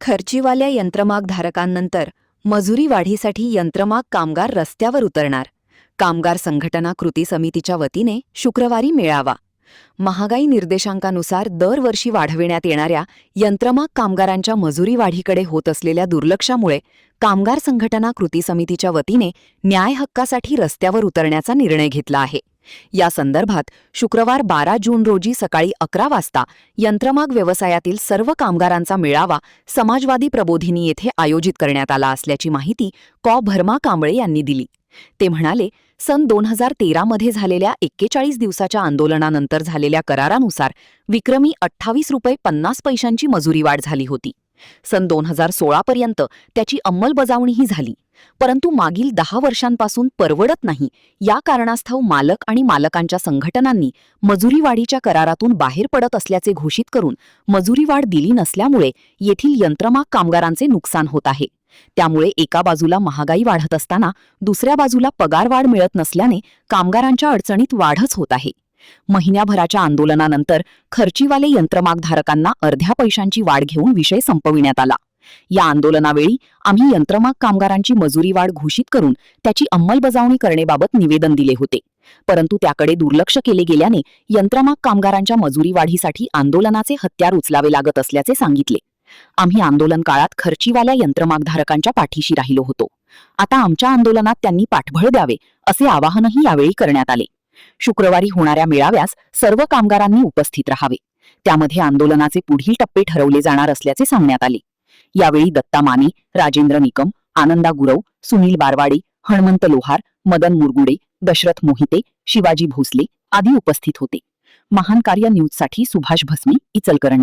खर्चीवाल्या यंत्रमाग धारकांनंतर मजुरी वाढीसाठी यंत्रमाग कामगार रस्त्यावर उतरणार. कामगार संघटना कृती समितीच्या वतीने शुक्रवारी मेळावा. महागाई निर्देशांकानुसार दरवर्षी वाढविण्यात येणाऱ्या यंत्रमाग कामगारांच्या मजुरी वाढीकडे होत असलेल्या दुर्लक्षामुळे कामगार संघटना कृती समितीच्या वतीने न्याय हक्कासाठी रस्त्यावर उतरण्याचा निर्णय घेतला आहे. या संदर्भात शुक्रवार 12 जून रोजी सकाळी 11 वाजता यंत्रमाग व्यवसायातील सर्व कामगारांचा मेळावा समाजवादी प्रबोधिनी येथे आयोजित करण्यात आला असल्याची माहिती भरमा कांबळे यांनी दिली. ते म्हणाले, सन 2013 मध्ये झालेल्या 41 दिवसाच्या आंदोलनानंतर झालेल्या करारानुसार विक्रमी 28 रुपये 50 पैशांची मजुरी वाढ झाली होती. सन 2016 पर्यंत त्याची अंमलबजावणीही झाली, परंतु मागील 10 वर्षांपासून परवडत नाही या कारणास्तव मालक आणि मालकांच्या संघटनांनी मजुरी वाढीच्या करारातून बाहेर पडत असल्याचे घोषित करून मजुरी वाढ दिली नसल्यामुळे येथील यंत्रमाग कामगारांचे नुकसान होत आहे. त्यामुळे एका बाजूला महागाई वाढत असताना दुसऱ्या बाजूला पगारवाढ मिळत नसल्याने कामगारांच्या अडचणीत वाढच होत आहे. महिन्याभराच्या आंदोलनानंतर खर्चीवाले यंत्रमागधारकांना अर्ध्या पैशांची वाढ घेऊन विषय संपविण्यात आला. या आंदोलनावेळी आम्ही यंत्रमाग कामगारांची मजुरी वाढ घोषित करून त्याची अंमलबजावणी करण्याबाबत निवेदन दिले होते, परंतु त्याकडे दुर्लक्ष केले गेल्याने यंत्रमाग कामगारांच्या मजुरी वाढीसाठी आंदोलनाचे हत्यार उचलावे लागत असल्याचे सांगितले. आम्ही आंदोलन काळात खर्चीवाल्या यंत्रमागधारकांच्या पाठीशी राहिलो होतो. आता आमच्या आंदोलनात त्यांनी पाठबळ द्यावे असे आवाहनही यावेळी करण्यात आले. शुक्रवारी होणाऱ्या मेळाव्यास सर्व कामगारांनी उपस्थित राहावे. त्यामध्ये आंदोलनाचे पुढील टप्पे ठरवले जाणार असल्याचे सांगण्यात आले. यावेळी दत्ता माने, राजेंद्र निकम, आनंदा गुरव, सुनील बारवाडे, हणमंत लोहार, मदन मुरगुडे, दशरथ मोहिते, शिवाजी भोसले आदी उपस्थित होते. महान कार्य न्यूजसाठी सुभाष भस्मी, इचलकरंजी.